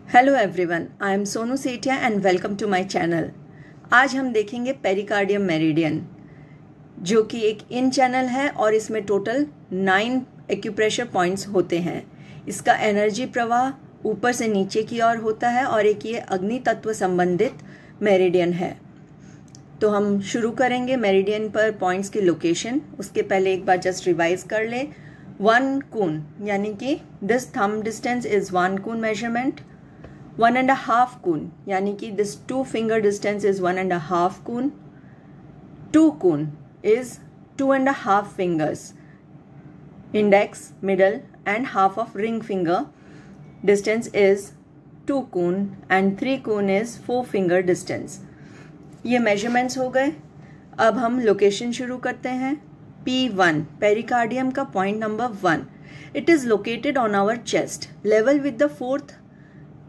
Hello everyone, I am Sonu Sethia and welcome to my channel. आज हम देखेंगे पेरिकार्डियम मेरिडियन, जो कि एक इन चैनल है और इसमें टोटल 9 एक्यूप्रेशर पॉइंट्स होते हैं। इसका एनर्जी प्रवाह ऊपर से नीचे की ओर होता है और एक ये अग्नि तत्व संबंधित मेरिडियन है। तो हम शुरू करेंगे मेरिडियन पर पॉइंट्स की लोकेशन। उसके पहले एक बार जस्ट रिवाइज कर ले। 1 कून यानी कि दिस थंब डिस्टेंस इज 1 कून मेजरमेंट। 1.5 कून यानी कि दिस 2 finger distance is 1.5 कून। 2 कून is 2.5 fingers, index, middle and half of ring finger distance is 2 कून and 3 कून is 4 finger distance। ये measurements हो गए। अब हम लोकेशन शुरू करते हैं। P1 पेरिकार्डियम का point number 1। It is located on our chest level with the 4th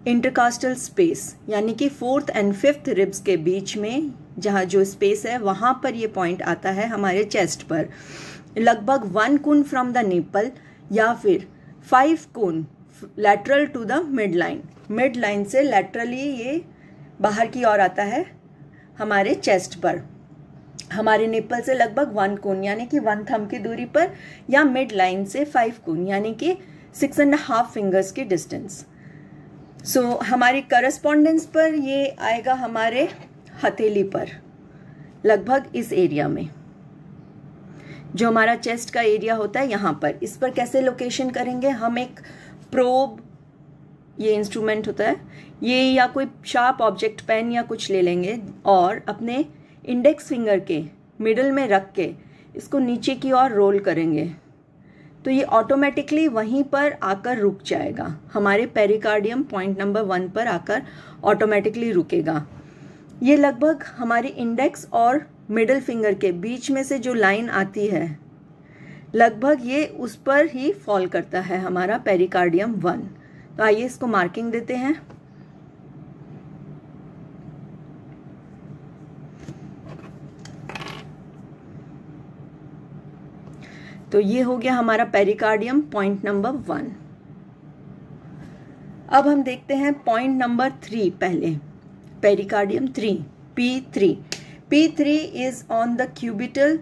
intercostal space, यानी कि 4th and 5th रिब्स के बीच में जहाँ जो स्पेस है वहाँ पर ये पॉइंट आता है हमारे चेस्ट पर। लगभग 1 कून फ्रॉम द निपल या फिर 5 कून lateral to the mid line. Mid line से लैटरली ये बाहर की ओर आता है हमारे चेस्ट पर। हमारे निपल से लगभग 1 कून यानी कि 1 थंब की दूरी पर, या मिड लाइन से 5 कून यानी कि 6.5 फिंगर्स की डिस्टेंस। सो हमारी करस्पॉन्डेंस पर ये आएगा हमारे हथेली पर, लगभग इस एरिया में, जो हमारा चेस्ट का एरिया होता है यहाँ पर। इस पर कैसे लोकेशन करेंगे हम? एक प्रोब, ये इंस्ट्रूमेंट होता है ये, या कोई शार्प ऑब्जेक्ट, पेन या कुछ ले लेंगे और अपने इंडेक्स फिंगर के मिडल में रख के इसको नीचे की ओर रोल करेंगे तो ये ऑटोमेटिकली वहीं पर आकर रुक जाएगा। हमारे पेरिकार्डियम पॉइंट नंबर 1 पर आकर ऑटोमेटिकली रुकेगा। ये लगभग हमारे इंडेक्स और मिडल फिंगर के बीच में से जो लाइन आती है, लगभग ये उस पर ही फॉल करता है हमारा पेरिकार्डियम 1। तो आइए इसको मार्किंग देते हैं। तो ये हो गया हमारा पेरिकार्डियम पॉइंट नंबर 1। अब हम देखते हैं पॉइंट नंबर 3 पहले। Pericardium 3, P3। P3 is on the cubital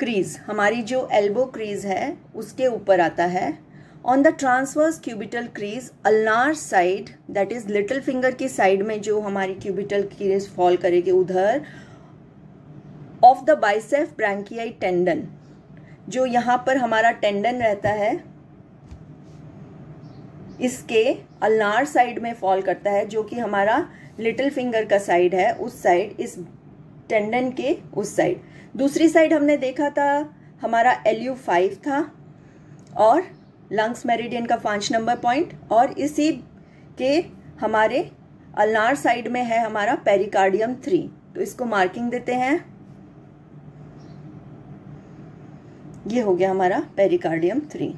crease, हमारी जो एल्बो क्रीज है उसके ऊपर आता है। On the transverse cubital crease ulnar side, that is little finger की साइड में जो हमारी क्यूबिटल क्रीज फॉल करेगी उधर, ऑफ द बाइसेप ब्रैंकियाई टेंडन, जो यहाँ पर हमारा टेंडन रहता है इसके अल्नार साइड में फॉल करता है, जो कि हमारा लिटिल फिंगर का साइड है, उस साइड, इस टेंडन के उस साइड। दूसरी साइड हमने देखा था हमारा LU5 था और लंग्स मेरिडियन का 5 नंबर पॉइंट, और इसी के हमारे अल्नार साइड में है हमारा पेरिकार्डियम 3। तो इसको मार्किंग देते हैं। ये हो गया हमारा पेरिकार्डियम 3।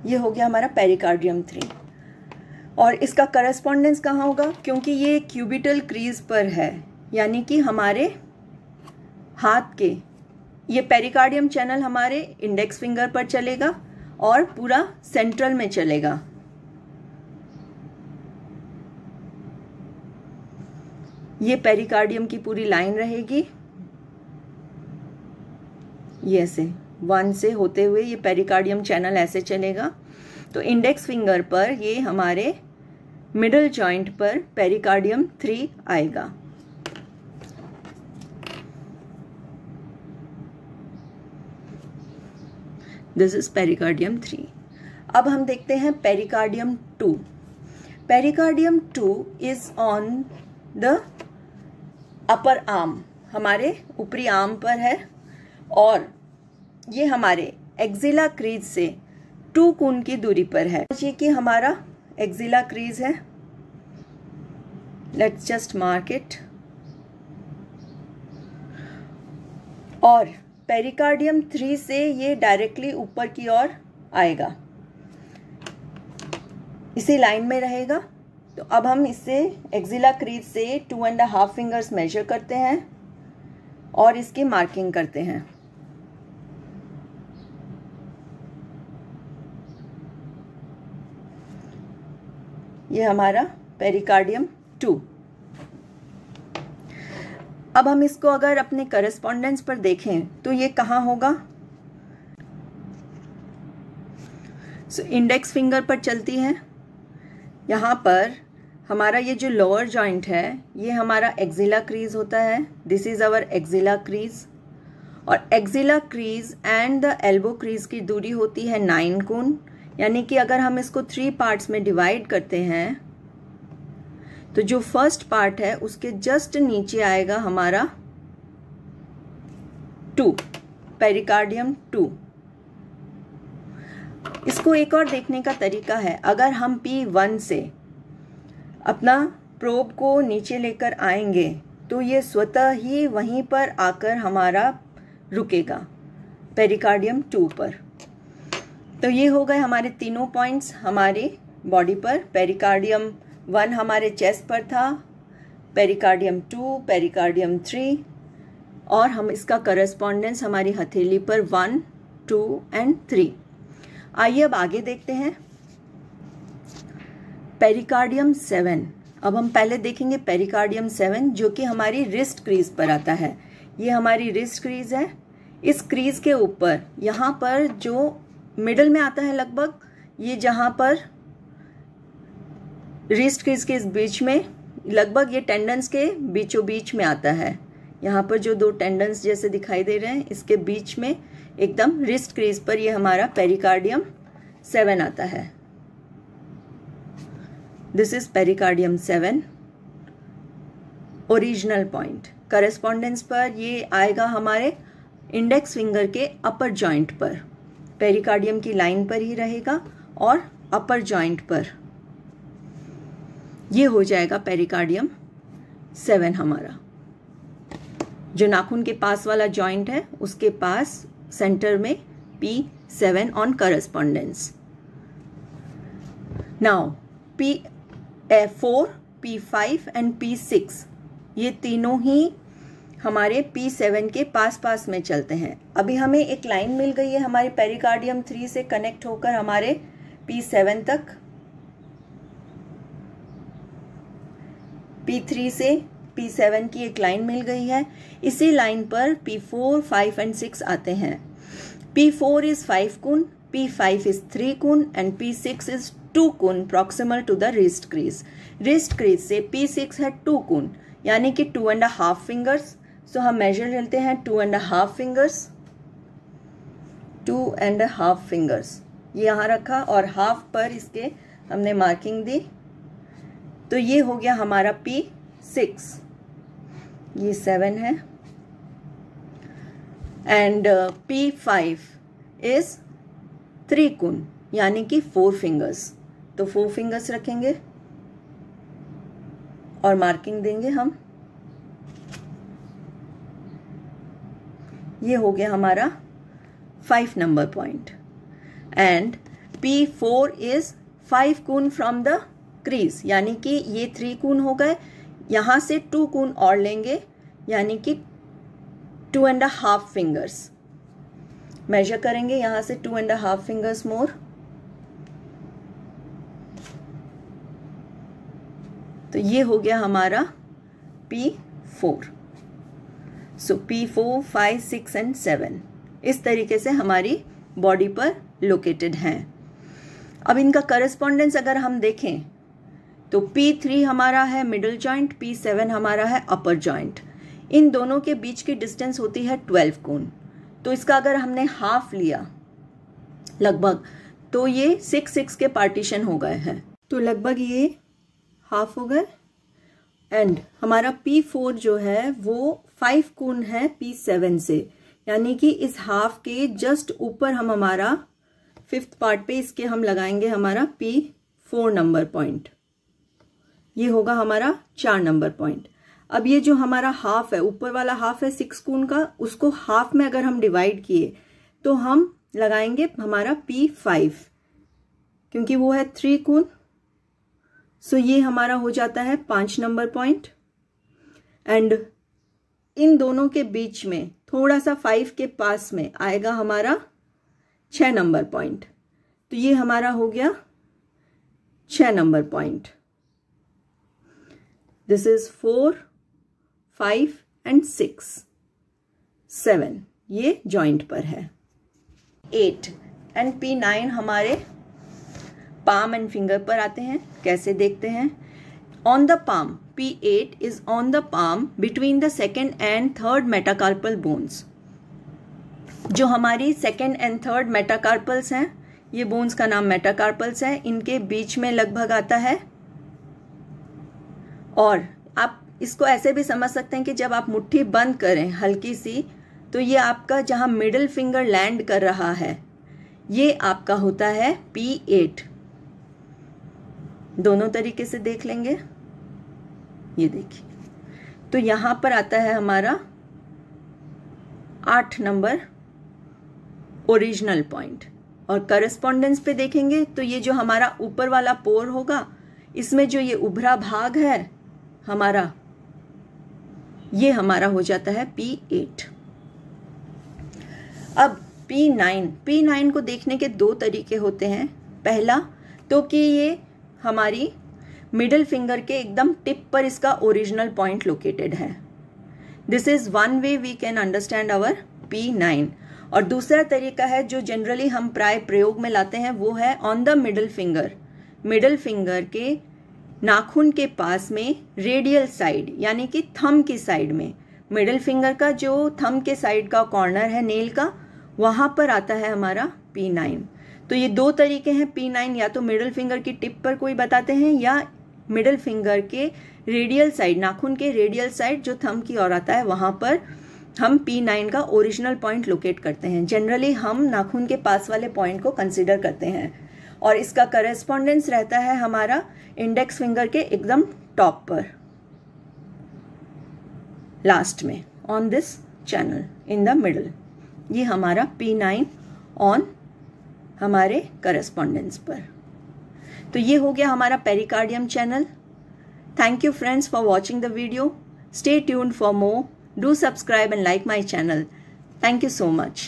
ये हो गया हमारा पेरिकार्डियम 3। और इसका करस्पॉन्डेंस कहाँ होगा? क्योंकि ये क्यूबिटल क्रीज पर है, यानी कि हमारे हाथ के, ये पेरिकार्डियम चैनल हमारे इंडेक्स फिंगर पर चलेगा और पूरा सेंट्रल में चलेगा। ये पेरिकार्डियम की पूरी लाइन रहेगी, ये ऐसे 1 से होते हुए ये पेरिकार्डियम चैनल ऐसे चलेगा। तो इंडेक्स फिंगर पर ये हमारे मिडल जॉइंट पर पेरिकार्डियम 3 आएगा। This is pericardium 3। अब हम देखते हैं pericardium 2। Pericardium 2 is on the upper arm, हमारे ऊपरी आर्म पर है, और ये हमारे एक्सिला क्रीज से 2 कून की दूरी पर है। ये कि हमारा एक्सिला क्रीज है। Let's just mark it. और पेरिकार्डियम 3 से ये डायरेक्टली ऊपर की ओर आएगा, इसी लाइन में रहेगा। तो अब हम इससे एक्सिला क्रीज से 2.5 फिंगर्स मेजर करते हैं और इसकी मार्किंग करते हैं। ये हमारा पेरिकार्डियम 2। अब हम इसको अगर अपने करस्पॉन्डेंस पर देखें तो ये कहाँ होगा? इंडेक्स फिंगर पर चलती है। यहाँ पर हमारा ये जो लोअर जॉइंट है ये हमारा एक्सिला क्रीज होता है। This is our axilla crease, और axilla crease and the elbow crease की दूरी होती है 9 कोण। यानी कि अगर हम इसको 3 पार्ट्स में डिवाइड करते हैं तो जो फर्स्ट पार्ट है उसके जस्ट नीचे आएगा हमारा 2, पेरिकार्डियम 2। इसको एक और देखने का तरीका है, अगर हम P1 से अपना प्रोब को नीचे लेकर आएंगे तो ये स्वतः ही वहीं पर आकर हमारा रुकेगा पेरिकार्डियम 2 पर। तो ये हो गए हमारे तीनों पॉइंट्स हमारे बॉडी पर। पेरिकार्डियम 1 हमारे चेस्ट पर था, पेरिकार्डियम 2, पेरिकार्डियम 3, और हम इसका करस्पॉन्डेंस हमारी हथेली पर 1, 2 एंड 3। आइए अब आगे देखते हैं पेरिकार्डियम 7। अब हम पहले देखेंगे पेरिकार्डियम 7 जो कि हमारी रिस्ट क्रीज पर आता है। ये हमारी रिस्ट क्रीज है। इस क्रीज के ऊपर यहाँ पर जो मिडल में आता है लगभग, ये जहाँ पर रिस्ट क्रीज के इस बीच में लगभग ये टेंडन्स के बीचों बीच में आता है। यहाँ पर जो 2 टेंडन्स जैसे दिखाई दे रहे हैं इसके बीच में एकदम रिस्ट क्रीज पर ये हमारा पेरिकार्डियम 7 आता है। This is pericardium 7 original point. Correspondence पर ये आएगा हमारे इंडेक्स फिंगर के अपर जॉइंट पर, पेरिकार्डियम की लाइन पर ही रहेगा और अपर जॉइंट पर ये हो जाएगा पेरिकार्डियम 7 हमारा। जो नाखून के पास वाला जॉइंट है उसके पास सेंटर में P7 on correspondence. Now P4, P5 and P6 ये तीनों ही हमारे P7 के पास पास में चलते हैं। अभी हमें एक लाइन मिल गई है हमारे पेरिकार्डियम 3 से कनेक्ट होकर हमारे P7 तक। P3 से P7 की एक लाइन मिल गई है। इसी लाइन पर P4, 5 एंड 6 आते हैं। P4 इज 5 कोण, P5 इज 3 कोण एंड P6 इज 2 कोण proximal to the wrist crease. Wrist crease से P6 है 2 कोण यानी कि 2.5 फिंगर्स। सो हम मेजर लेते हैं 2.5 फिंगर्स, 2.5 फिंगर्स ये यहाँ रखा और हाफ पर इसके हमने मार्किंग दी। तो ये हो गया हमारा P6, ये 7 है, एंड P5 इज 3 कोण यानी कि 4 फिंगर्स। तो 4 फिंगर्स रखेंगे और मार्किंग देंगे हम। ये हो गया हमारा 5 number point. And P4 is 5 कोण फ्रॉम द क्रीज यानी कि ये 3 कोण हो गए। यहां से 2 कोण और लेंगे यानी कि 2.5 फिंगर्स मेजर करेंगे। यहां से 2.5 फिंगर्स मोर। तो ये हो गया हमारा P4। सो P4, 5, 6 एंड 7 इस तरीके से हमारी बॉडी पर लोकेटेड हैं। अब इनका करस्पॉन्डेंस अगर हम देखें तो P3 हमारा है मिडिल जॉइंट, P7 हमारा है अपर जॉइंट। इन दोनों के बीच की डिस्टेंस होती है 12 कोण। तो इसका अगर हमने हाफ लिया लगभग तो ये 6 के पार्टीशन हो गए हैं। तो लगभग ये हाफ हो गए। एंड हमारा P4 जो है वो 5 कोण है P7 से यानी कि इस हाफ के जस्ट ऊपर हम हमारा 5th पार्ट पे इसके हम लगाएंगे हमारा P4 नंबर पॉइंट। ये होगा हमारा 4 नंबर पॉइंट। अब ये जो हमारा हाफ है, ऊपर वाला हाफ है 6 कोण का, उसको हाफ में अगर हम डिवाइड किए तो हम लगाएंगे हमारा P5 क्योंकि वो है 3 कोण। सो ये हमारा हो जाता है 5 नंबर पॉइंट। एंड इन दोनों के बीच में थोड़ा सा 5 के पास में आएगा हमारा 6 नंबर पॉइंट। तो ये हमारा हो गया 6 number point. This is 4, 5 and 6, 7 ये जॉइंट पर है। 8 एंड P9 हमारे पाम एंड फिंगर पर आते हैं। कैसे देखते हैं? On the palm, P8 is on the palm between the second and third metacarpal bones. जो हमारी सेकेंड एंड थर्ड मेटाकार्पल्स हैं, ये बोन्स का नाम मेटाकार्पल्स है, इनके बीच में लगभग आता है। और आप इसको ऐसे भी समझ सकते हैं कि जब आप मुट्ठी बंद करें हल्की सी, तो ये आपका जहां मिडिल फिंगर लैंड कर रहा है, ये आपका होता है P8। दोनों तरीके से देख लेंगे। ये देखिए, तो यहां पर आता है हमारा 8 नंबर ओरिजिनल पॉइंट। और करस्पॉन्डेंस पे देखेंगे तो ये जो हमारा ऊपर वाला पोर होगा, इसमें जो ये उभरा भाग है हमारा, ये हमारा हो जाता है P8। अब P9 को देखने के 2 तरीके होते हैं। पहला तो कि ये हमारी मिडिल फिंगर के एकदम टिप पर इसका ओरिजिनल पॉइंट लोकेटेड है। This is one way we can understand our P9। और दूसरा तरीका है जो जनरली हम प्राय प्रयोग में लाते हैं, वो है on the middle finger. Middle finger के नाखून के पास में रेडियल साइड, यानी कि थंब की साइड में, मिडिल फिंगर का जो थंब के साइड का कॉर्नर है नेल का, वहां पर आता है हमारा P9। तो ये 2 तरीके हैं P9, या तो मिडिल फिंगर की टिप पर कोई बताते हैं, या मिडिल फिंगर के रेडियल साइड, नाखून के रेडियल साइड जो थंब की ओर आता है, वहां पर हम P9 का ओरिजिनल पॉइंट लोकेट करते हैं। जनरली हम नाखून के पास वाले पॉइंट को कंसीडर करते हैं, और इसका करेस्पॉन्डेंस रहता है हमारा इंडेक्स फिंगर के एकदम टॉप पर, लास्ट में, on this channel in the middle. ये हमारा P9 ऑन हमारे करेस्पॉन्डेंस पर। तो ये हो गया हमारा pericardium channel. Thank you friends for watching the video. Stay tuned for more. Do subscribe and like my channel. Thank you so much.